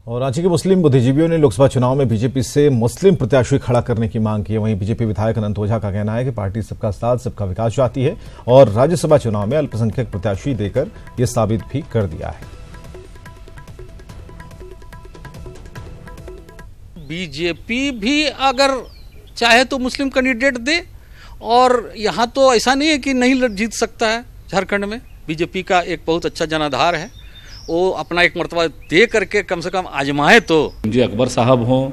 और रांची के मुस्लिम बुद्धिजीवियों ने लोकसभा चुनाव में बीजेपी से मुस्लिम प्रत्याशी खड़ा करने की मांग की है। वहीं बीजेपी विधायक अनंत ओझा का कहना है कि पार्टी सबका साथ सबका विकास चाहती है और राज्यसभा चुनाव में अल्पसंख्यक प्रत्याशी देकर यह साबित भी कर दिया है। बीजेपी भी अगर चाहे तो मुस्लिम कैंडिडेट दे, और यहाँ तो ऐसा नहीं है कि नहीं जीत सकता है। झारखंड में बीजेपी का एक बहुत अच्छा जनाधार है, वो अपना एक मर्तबा दे करके कम से कम आजमाए। तो जी अकबर साहब हों,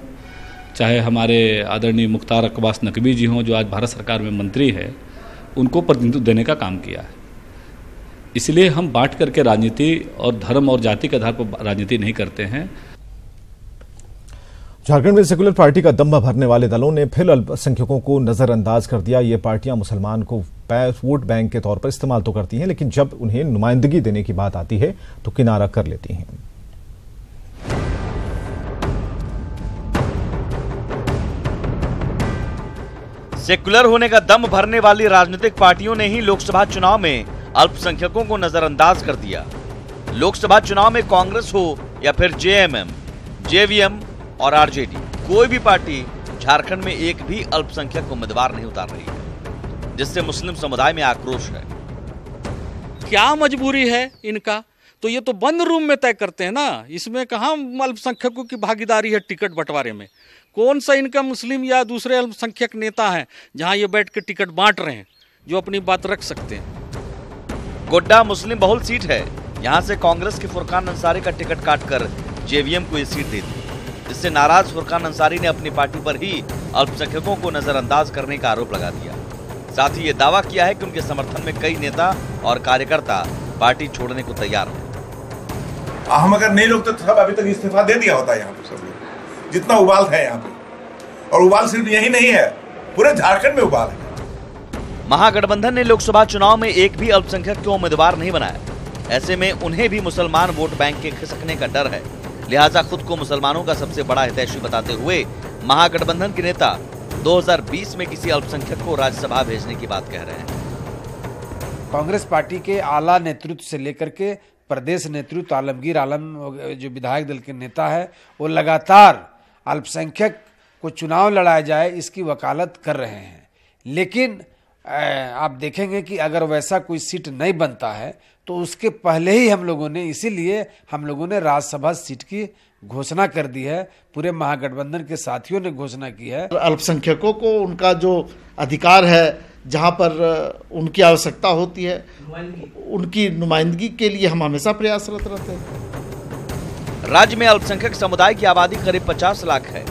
चाहे हमारे आदरणीय मुख्तार अब्बास नकवी जी हों जो आज भारत सरकार में मंत्री है, उनको प्रतिनिधित्व देने का काम किया है। इसलिए हम बांट करके राजनीति और धर्म और जाति के आधार पर राजनीति नहीं करते हैं। झारखंड में सेकुलर पार्टी का दम्भ भरने वाले दलों ने फिर अल्पसंख्यकों को नजरअंदाज कर दिया। ये पार्टियां मुसलमान को वोट बैंक के तौर पर इस्तेमाल तो करती हैं, लेकिन जब उन्हें नुमाइंदगी देने की बात आती है तो किनारा कर लेती हैं। सेकुलर होने का दम भरने वाली राजनीतिक पार्टियों ने ही लोकसभा चुनाव में अल्पसंख्यकों को नजरअंदाज कर दिया। लोकसभा चुनाव में कांग्रेस हो या फिर जेएमएम, जेवीएम और आरजेडी, कोई भी पार्टी झारखंड में एक भी अल्पसंख्यक उम्मीदवार नहीं उतार रही है, जिससे मुस्लिम समुदाय में आक्रोश है। क्या मजबूरी है इनका? तो ये तो बंद रूम में तय करते हैं ना। इसमें कहाँ अल्पसंख्यकों की भागीदारी है टिकट बंटवारे में? कौन सा इनका मुस्लिम या दूसरे अल्पसंख्यक नेता है जहां ये बैठ के टिकट बांट रहे हैं जो अपनी बात रख सकते हैं? गोड्डा मुस्लिम बहुल सीट है। यहां से कांग्रेस के फुरकान अंसारी का टिकट काटकर जेवीएम को ये सीट दे दी, जिससे नाराज फुरकान अंसारी ने अपनी पार्टी पर ही अल्पसंख्यकों को नजरअंदाज करने का आरोप लगा दिया। साथ ही ये दावा किया है कि उनके समर्थन में कई नेता और कार्यकर्ता पार्टी छोड़ने को तैयार हैं। हम अगर नहीं लोग तो सब अभी तक इस्तीफा दे दिया होता है। यहाँ पे सब लोग जितना उबाल है यहाँ पे, और उबाल सिर्फ यही नहीं है, पूरे झारखंड में उबाल है। महागठबंधन ने लोकसभा चुनाव में एक भी अल्पसंख्यक को उम्मीदवार नहीं बनाया। ऐसे में उन्हें भी मुसलमान वोट बैंक के खिसकने का डर है। लिहाजा खुद को मुसलमानों का सबसे बड़ा हितैषी बताते हुए महागठबंधन के नेता 2020 में किसी अल्पसंख्यक को राज्यसभा भेजने की बात कह रहे हैं। कांग्रेस पार्टी के आला नेतृत्व से लेकर के प्रदेश नेतृत्व आलमगीर आलम जो विधायक दल के नेता है, वो लगातार अल्पसंख्यक को चुनाव लड़ाया जाए इसकी वकालत कर रहे हैं। लेकिन आप देखेंगे कि अगर वैसा कोई सीट नहीं बनता है तो उसके पहले ही हम लोगों ने राज्यसभा सीट की घोषणा कर दी है। पूरे महागठबंधन के साथियों ने घोषणा की है। अल्पसंख्यकों को उनका जो अधिकार है, जहां पर उनकी आवश्यकता होती है, उनकी नुमाइंदगी के लिए हम हमेशा प्रयासरत रहते हैं। राज्य में अल्पसंख्यक समुदाय की आबादी करीब 50 लाख है।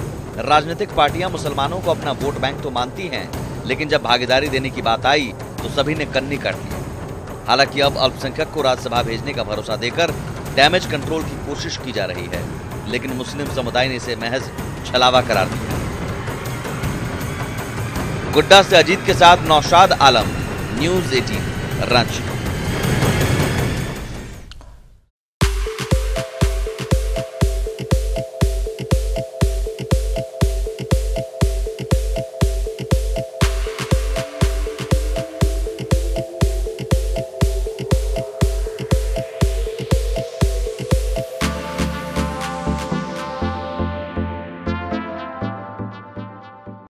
राजनीतिक पार्टियां मुसलमानों को अपना वोट बैंक तो मानती हैं, लेकिन जब भागीदारी देने की बात आई तो सभी ने कन्नी काट दी। हालांकि अब अल्पसंख्यक को राज्यसभा भेजने का भरोसा देकर डैमेज कंट्रोल की कोशिश की जा रही है, लेकिन मुस्लिम समुदाय ने इसे महज छलावा करार दिया। गोड्डा से अजीत के साथ नौशाद आलम, न्यूज़ 18 रांची।